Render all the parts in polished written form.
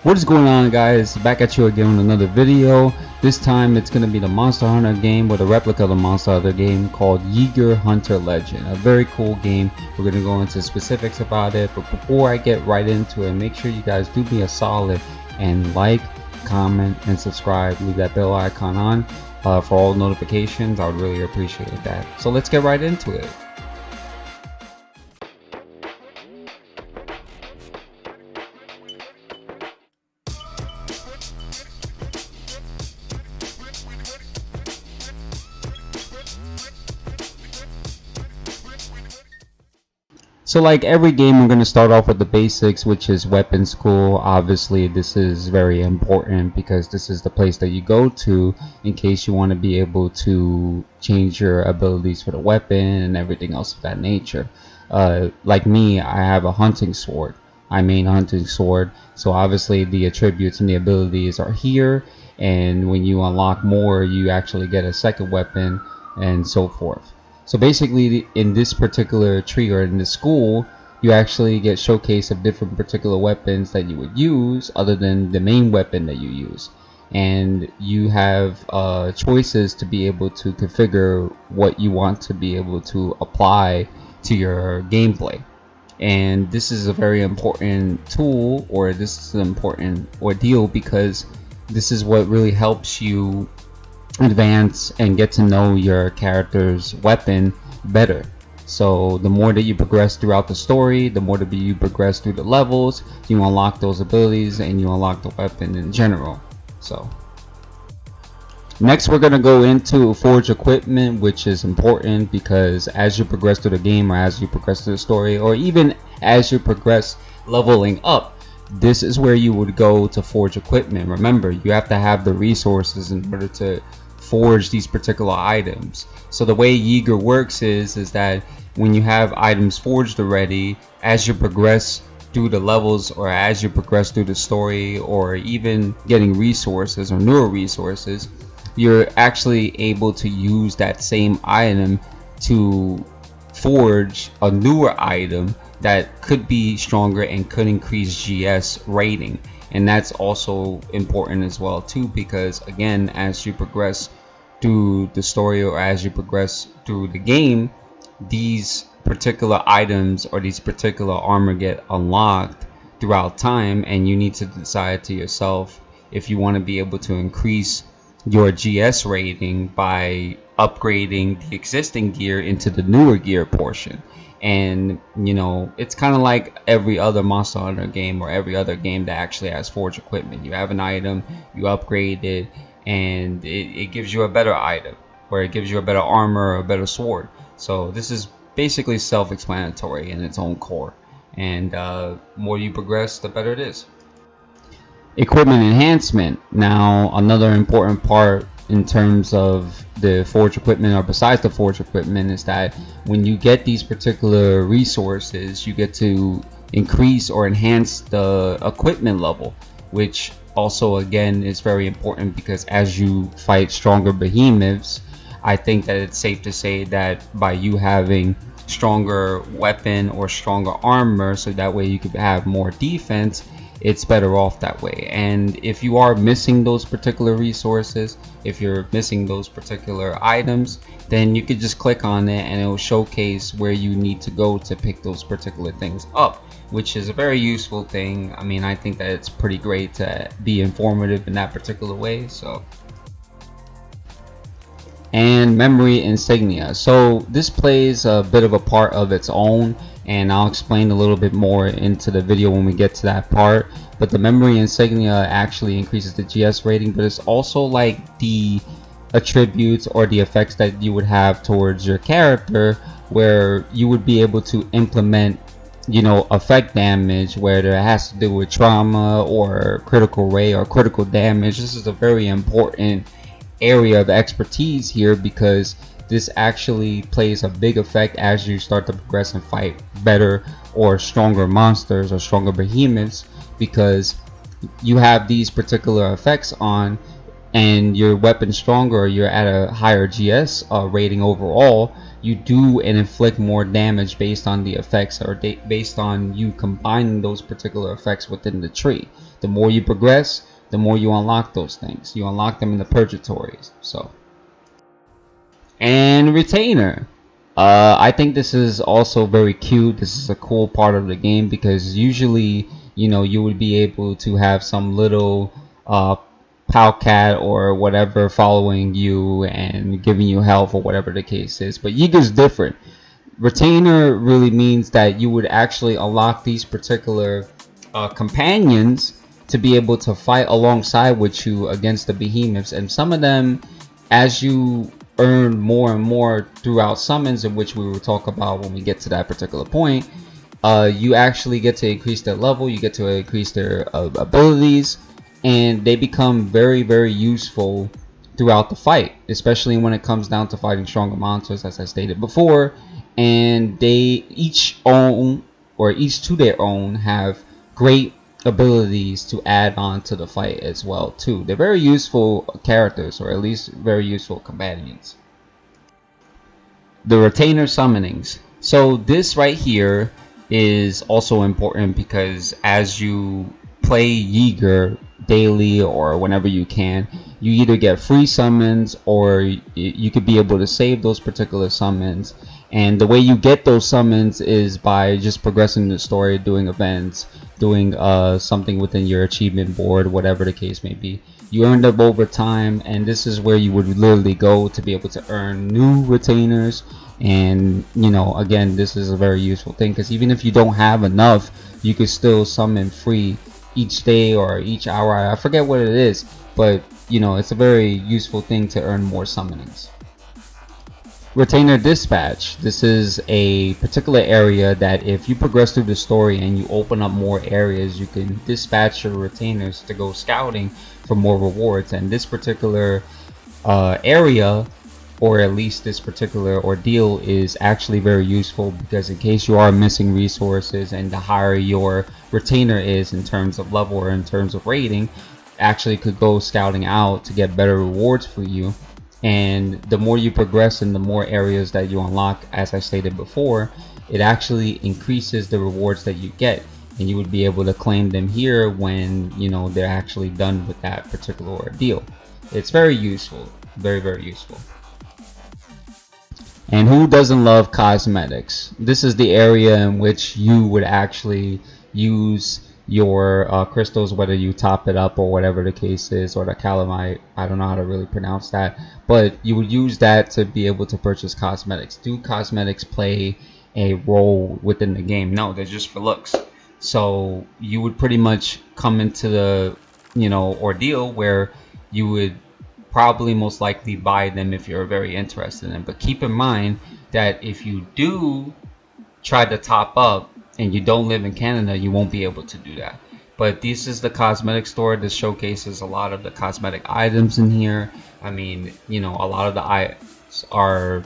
What is going on, guys? Back at you again with another video. This time it's going to be the Monster Hunter game with a replica of the Monster Hunter game called Yeager Hunter Legend. A very cool game. We're going to go into specifics about it, but before I get right into it, make sure you guys do me a solid and like, comment, and subscribe. Leave that bell icon on for all notifications. I would really appreciate that. So let's get right into it. So like every game, we're going to start off with the basics, which is weapon school. Obviously this is very important because this is the place that you go to in case you want to be able to change your abilities for the weapon and everything else of that nature. Like me, I have a hunting sword. I main hunting sword, so obviously the attributes and the abilities are here, and when you unlock more you actually get a second weapon and so forth. So basically in this particular tree or in this school, you actually get showcase of different particular weapons that you would use other than the main weapon that you use. And you have choices to be able to configure what you want to be able to apply to your gameplay. And this is a very important tool, or this is an important ordeal, because this is what really helps you advance and get to know your character's weapon better. So the more that you progress throughout the story, the more that you progress through the levels, you unlock those abilities and you unlock the weapon in general. So next we're going to go into forge equipment, which is important because as you progress through the game, or as you progress through the story, or even as you progress leveling up, this is where you would go to forge equipment. Remember, you have to have the resources in order to forge these particular items. So the way Yeager works is that when you have items forged already, as you progress through the levels, or as you progress through the story, or even getting resources or newer resources, you're actually able to use that same item to forge a newer item that could be stronger and could increase GS rating. And that's also important as well too, because again, as you progress through the story or as you progress through the game, these particular items or these particular armor get unlocked throughout time, and you need to decide to yourself if you want to be able to increase your GS rating by upgrading the existing gear into the newer gear portion. And you know, it's kind of like every other Monster Hunter game or every other game that actually has forge equipment. You have an item, you upgrade it, and it gives you a better item, or it gives you a better armor or a better sword. So this is basically self-explanatory in its own core, and more you progress, the better it is. Equipment enhancement. Now another important part in terms of the forge equipment, or besides the forge equipment, is that when you get these particular resources, you get to increase or enhance the equipment level, which also again is very important because as you fight stronger behemoths, I think that it's safe to say that by you having stronger weapon or stronger armor, so that way you could have more defense, it's better off that way. And if you are missing those particular resources, if you're missing those particular items, then you could just click on it and it will showcase where you need to go to pick those particular things up, which is a very useful thing. I mean, I think that it's pretty great to be informative in that particular way. So, and memory insignia. So this plays a bit of a part of its own, and I'll explain a little bit more into the video when we get to that part. But the memory insignia actually increases the GS rating, but it's also like the attributes or the effects that you would have towards your character, where you would be able to implement, you know, effect damage, whether it has to do with trauma or critical rate or critical damage. This is a very important area of expertise here, because this actually plays a big effect as you start to progress and fight better or stronger monsters or stronger behemoths, because you have these particular effects on, and your weapon stronger, or you're at a higher GS rating overall, you do and inflict more damage based on the effects, or based on you combining those particular effects within the tree. The more you progress, the more you unlock those things. You unlock them in the Purgatories. So, and Retainer. I think this is also very cute. This is a cool part of the game, because usually, you know, you would be able to have some little Palcat or whatever following you and giving you health, or whatever the case is. But Yeager's different. Retainer really means that you would actually unlock these particular companions to be able to fight alongside with you against the behemoths, and some of them, as you earn more and more throughout summons, in which we will talk about when we get to that particular point, you actually get to increase their level, you get to increase their abilities, and they become very, very useful throughout the fight, especially when it comes down to fighting stronger monsters, as I stated before. And they each own, or each to their own, have great abilities to add on to the fight as well too. They're very useful characters, or at least very useful companions. The retainer summonings. So this right here is also important, because as you play Yeager daily or whenever you can, you either get free summons, or you could be able to save those particular summons. And the way you get those summons is by just progressing the story, doing events, doing something within your achievement board, whatever the case may be. You earn them over time, and this is where you would literally go to be able to earn new retainers. And you know, again, this is a very useful thing, because even if you don't have enough, you could still summon free each day or each hour. I forget what it is, but you know, it's a very useful thing to earn more summonings. Retainer dispatch. This is a particular area that if you progress through the story and you open up more areas, you can dispatch your retainers to go scouting for more rewards. And this particular area, or at least this particular ordeal, is actually very useful, because in case you are missing resources, and the higher your retainer is in terms of level or in terms of rating, actually could go scouting out to get better rewards for you. And the more you progress and the more areas that you unlock, as I stated before, it actually increases the rewards that you get, and you would be able to claim them here when, you know, they're actually done with that particular ordeal. It's very useful, very, very useful. And who doesn't love cosmetics? This is the area in which you would actually use your crystals, whether you top it up or whatever the case is, or the calamite, I don't know how to really pronounce that, but you would use that to be able to purchase cosmetics. Do cosmetics play a role within the game? No, they're just for looks. So you would pretty much come into the, you know, ordeal where you would probably most likely buy them if you're very interested in them. But keep in mind that if you do try to top up and you don't live in Canada, you won't be able to do that. But this is the cosmetic store. This showcases a lot of the cosmetic items in here. I mean, you know, a lot of the items are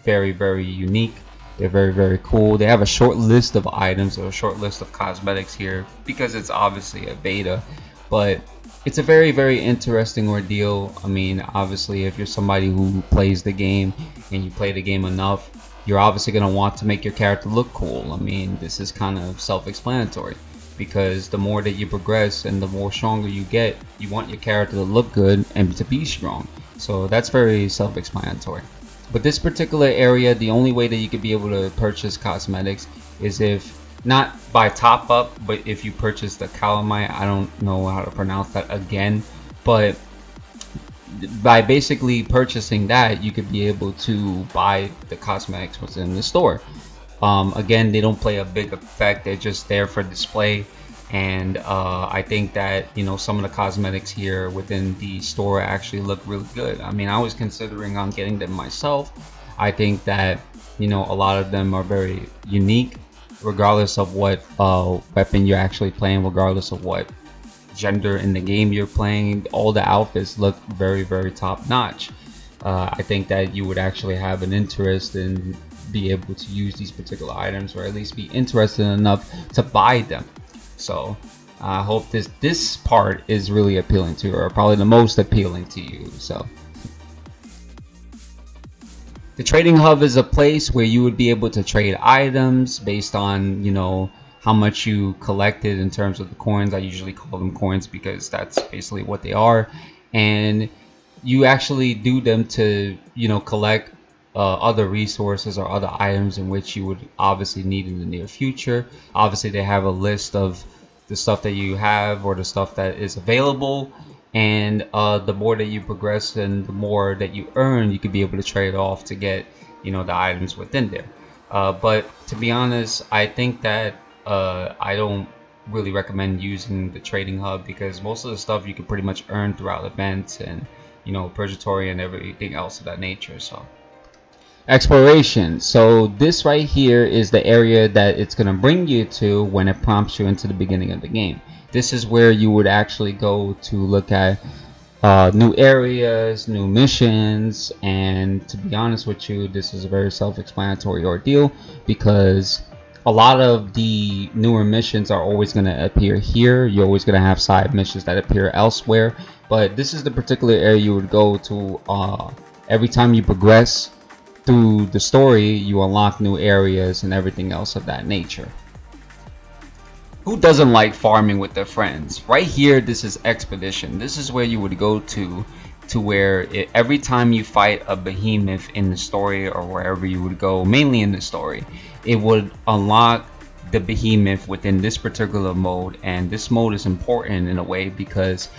very, very unique. They're very, very cool. They have a short list of items, or a short list of cosmetics here, because it's obviously a beta. But it's a very, very interesting ordeal. I mean, obviously, if you're somebody who plays the game and you play the game enough, you're obviously going to want to make your character look cool. I mean, this is kind of self-explanatory, because the more that you progress and the more stronger you get, you want your character to look good and to be strong. So that's very self-explanatory. But this particular area, the only way that you could be able to purchase cosmetics is if, not by top up, but if you purchase the calamite. I don't know how to pronounce that again, but by basically purchasing that, you could be able to buy the cosmetics within the store. Again, they don't play a big effect, they're just there for display. And I think that, you know, some of the cosmetics here within the store actually look really good. I mean, I was considering on getting them myself. I think that, you know, a lot of them are very unique, regardless of what weapon you're actually playing, regardless of what gender in the game you're playing. All the outfits look very, very top notch. I think that you would actually have an interest in be able to use these particular items, or at least be interested enough to buy them. So I hope this part is really appealing to you, or probably the most appealing to you. So the trading hub is a place where you would be able to trade items based on, you know, how much you collected in terms of the coins. I usually call them coins because that's basically what they are. And you actually do them to, you know, collect other resources or other items in which you would obviously need in the near future. Obviously, they have a list of the stuff that you have or the stuff that is available, and the more that you progress and the more that you earn, you could be able to trade off to get, you know, the items within there. But to be honest, I think that I don't really recommend using the trading hub, because most of the stuff you can pretty much earn throughout events and, you know, Purgatory and everything else of that nature. So exploration. So this right here is the area that it's going to bring you to when it prompts you into the beginning of the game. This is where you would actually go to look at new areas, new missions, and to be honest with you, this is a very self-explanatory ordeal, because a lot of the newer missions are always going to appear here. You're always going to have side missions that appear elsewhere, but this is the particular area you would go to every time you progress through the story. You unlock new areas and everything else of that nature. Who doesn't like farming with their friends? Right here, this is Expedition. This is where you would go to where every time you fight a behemoth in the story, or wherever you would go, mainly in the story, it would unlock the behemoth within this particular mode. And this mode is important in a way because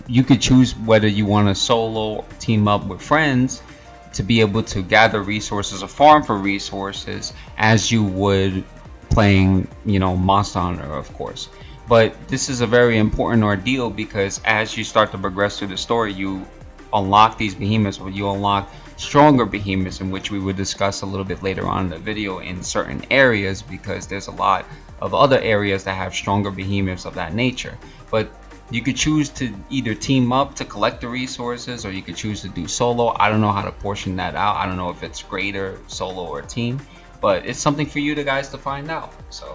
you could choose whether you want to solo or team up with friends to be able to gather resources or farm for resources as you would playing, you know, Monster Hunter, of course. But this is a very important ordeal because as you start to progress through the story, you unlock these behemoths, or you unlock stronger behemoths, in which we would discuss a little bit later on in the video in certain areas, because there's a lot of other areas that have stronger behemoths of that nature. But you could choose to either team up to collect the resources, or you could choose to do solo. I don't know how to portion that out. I don't know if it's greater solo or team, but it's something for you guys to find out. So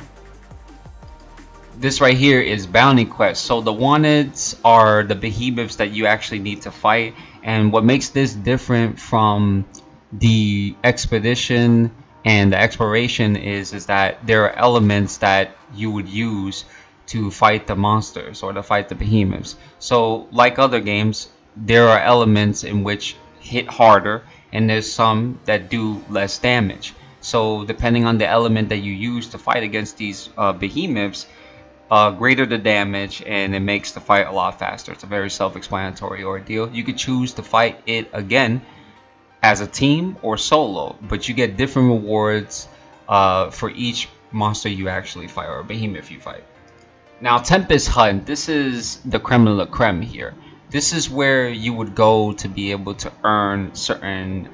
this right here is bounty quest. So the wanteds are the behemoths that you actually need to fight, and what makes this different from the expedition and the exploration is that there are elements that you would use to fight the monsters or to fight the behemoths. So like other games, there are elements in which hit harder, and there's some that do less damage. So depending on the element that you use to fight against these behemoths, greater the damage, and it makes the fight a lot faster. It's a very self-explanatory ordeal. You could choose to fight it again as a team or solo, but you get different rewards for each monster you actually fight, or behemoth you fight. Now, Tempest Hunt, this is the creme de la creme here. This is where you would go to be able to earn certain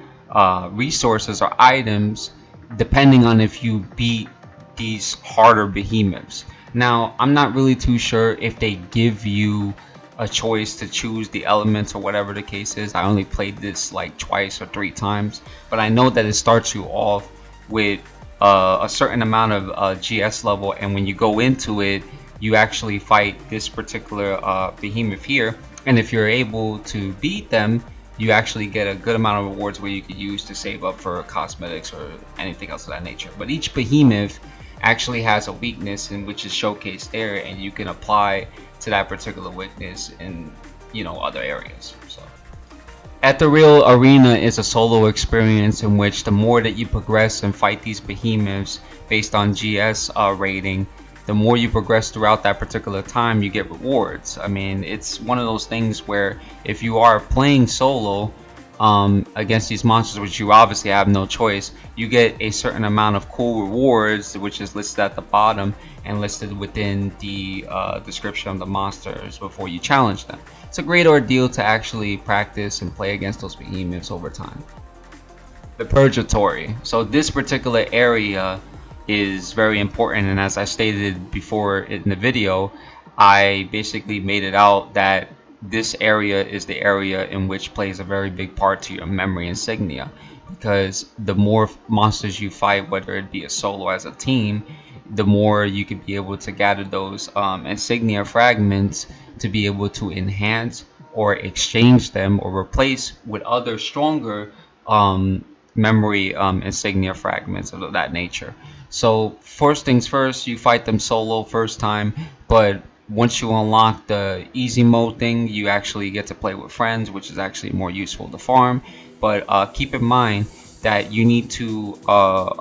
resources or items depending on if you beat these harder behemoths. Now, I'm not really too sure if they give you a choice to choose the elements or whatever the case is. I only played this like twice or 3 times, but I know that it starts you off with a certain amount of GS level, and when you go into it, you actually fight this particular behemoth here, and if you're able to beat them, you actually get a good amount of rewards where you could use to save up for cosmetics or anything else of that nature. But each behemoth actually has a weakness in which is showcased there, and you can apply to that particular weakness in, you know, other areas. So Ethereal Arena is a solo experience in which the more that you progress and fight these behemoths based on GS rating, the more you progress throughout that particular time, you get rewards. I mean, it's one of those things where if you are playing solo against these monsters, which you obviously have no choice, you get a certain amount of cool rewards, which is listed at the bottom and listed within the description of the monsters before you challenge them. It's a great ordeal to actually practice and play against those behemoths over time. The Purgatory. So this particular area is very important, and as I stated before in the video, I basically made it out that this area is the area in which plays a very big part to your memory insignia, because the more monsters you fight, whether it be a solo as a team, the more you could be able to gather those insignia fragments to be able to enhance or exchange them or replace with other stronger memory insignia fragments of that nature. So first things first, you fight them solo first time, but once you unlock the easy mode thing, you actually get to play with friends, which is actually more useful to farm. But keep in mind that you need to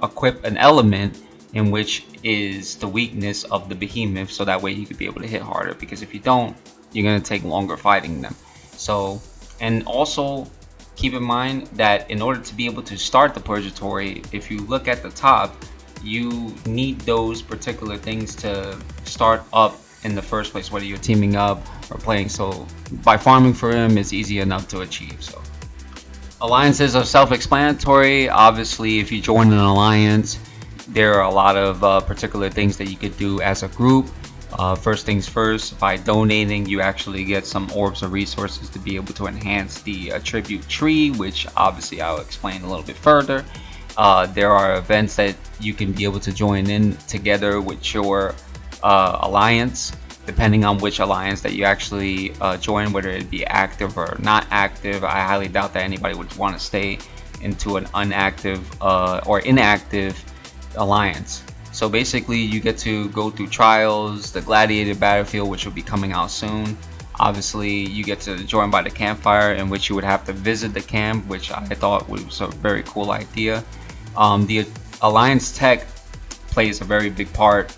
equip an element in which is the weakness of the behemoth, so that way you could be able to hit harder, because if you don't, you're going to take longer fighting them. So, and also keep in mind that in order to be able to start the Purgatory, if you look at the top, you need those particular things to start up in the first place, whether you're teaming up or playing. So by farming for him, it's easy enough to achieve. So alliances are self-explanatory. Obviously, if you join an alliance, there are a lot of particular things that you could do as a group. First things first, by donating, you actually get some orbs of resources to be able to enhance the attribute tree, which obviously I'll explain a little bit further. There are events that you can be able to join in together with your alliance, depending on which alliance that you actually join, whether it be active or not active. I highly doubt that anybody would want to stay into an unactive or inactive alliance. So basically, you get to go through trials, the gladiator battlefield, which will be coming out soon. Obviously, you get to join by the campfire, in which you would have to visit the camp, which I thought was a very cool idea. The alliance tech plays a very big part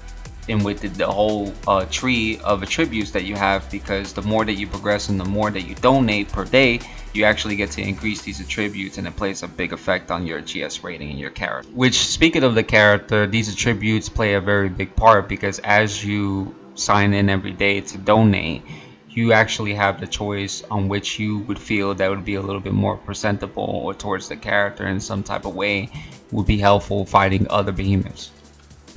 in with the whole tree of attributes that you have, because the more that you progress and the more that you donate per day, you actually get to increase these attributes, and it plays a big effect on your GS rating and your character. Which, speaking of the character, these attributes play a very big part, because as you sign in every day to donate, you actually have the choice on which you would feel that would be a little bit more presentable or towards the character in some type of way would be helpful fighting other behemoths.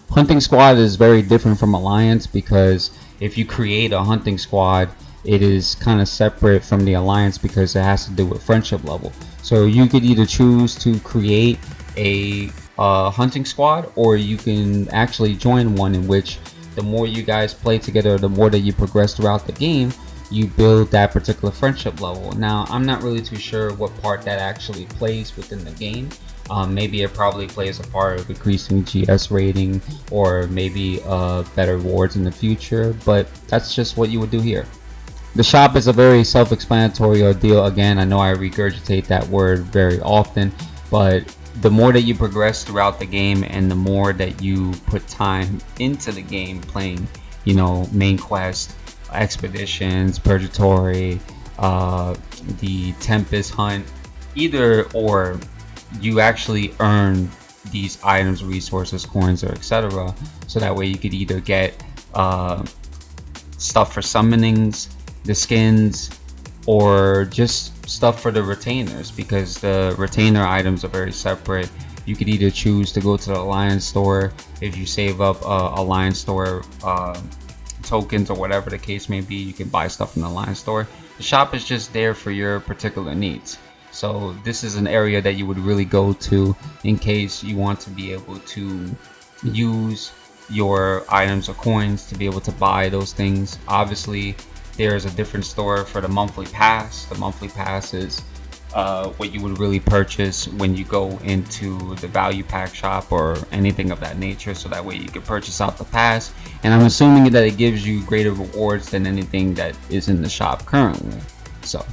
Hunting squad is very different from alliance, because if you create a hunting squad, it is kind of separate from the alliance because it has to do with friendship level. So you could either choose to create a hunting squad, or you can actually join one in which the more you guys play together, the more that you progress throughout the game, you build that particular friendship level. Now, I'm not really too sure what part that actually plays within the game. Maybe it probably plays a part of increasing GS rating, or maybe better rewards in the future, but that's just what you would do here. The shop is a very self-explanatory ordeal. Again, I know I regurgitate that word very often, but the more that you progress throughout the game and the more that you put time into the game playing, you know, main quest, expeditions, Purgatory, the Tempest Hunt, either or, you actually earn these items, resources, coins, or etc. So that way you could either get stuff for summonings, the skins, or just stuff for the retainers, because the retainer items are very separate. You could either choose to go to the Alliance store. If you save up Alliance store tokens or whatever the case may be, you can buy stuff in the Alliance store. The shop is just there for your particular needs. So this is an area that you would really go to in case you want to be able to use your items or coins to be able to buy those things. Obviously, there's a different store for the monthly pass. The monthly pass is what you would really purchase when you go into the value pack shop or anything of that nature, so that way you can purchase out the pass, and I'm assuming that it gives you greater rewards than anything that is in the shop currently. So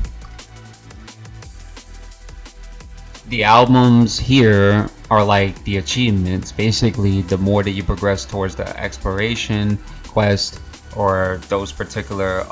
the albums here are like the achievements. Basically, the more that you progress towards the exploration quest or those particular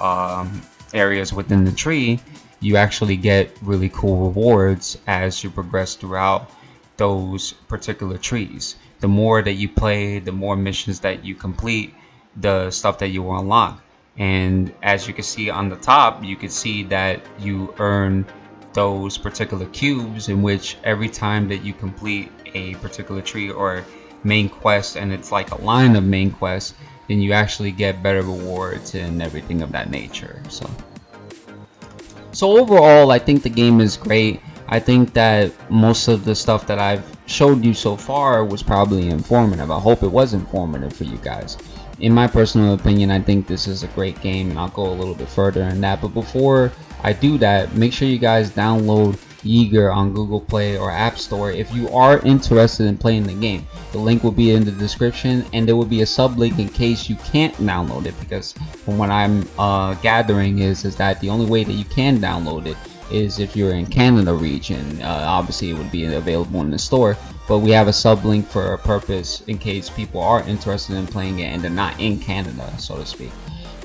areas within the tree, you actually get really cool rewards as you progress throughout those particular trees. The more that you play, the more missions that you complete, the stuff that you will unlock. And as you can see on the top, you can see that you earn those particular cubes, in which every time that you complete a particular tree or main quest, and it's like a line of main quests, then you actually get better rewards and everything of that nature. So overall, I think the game is great. I think that most of the stuff that I've showed you so far was probably informative. I hope it was informative for you guys. In my personal opinion, I think this is a great game, and I'll go a little bit further in that. But before I do that, make sure you guys download Yeager on Google Play or App Store if you are interested in playing the game. The link will be in the description, and there will be a sub link in case you can't download it, because from what I'm gathering is that the only way that you can download it is if you're in Canada region. Obviously it would be available in the store, but we have a sub link for a purpose in case people are interested in playing it and they're not in Canada, so to speak.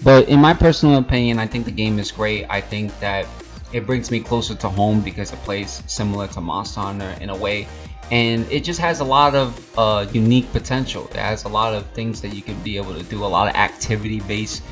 But in my personal opinion, I think the game is great. I think that it brings me closer to home because it plays similar to Monster Hunter in a way, and it just has a lot of unique potential. It has a lot of things that you can be able to do, a lot of activity based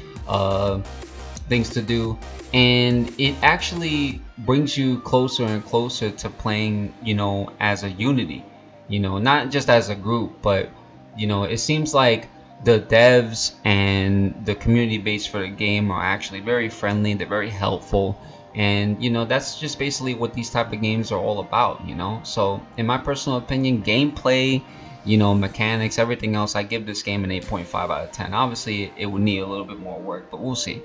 things to do, and it actually brings you closer and closer to playing, you know, as a unity, you know, not just as a group, but you know, it seems like the devs and the community base for the game are actually very friendly. They're very helpful, and you know, that's just basically what these type of games are all about, you know. So in my personal opinion, gameplay, you know, mechanics, everything else, I give this game an 8.5 out of 10. Obviously it would need a little bit more work, but we'll see.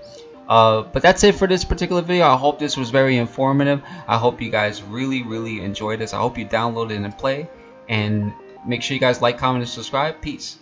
But that's it for this particular video. I hope this was very informative. I hope you guys really enjoyed this. I hope you download it and play, and make sure you guys like, comment, and subscribe. Peace.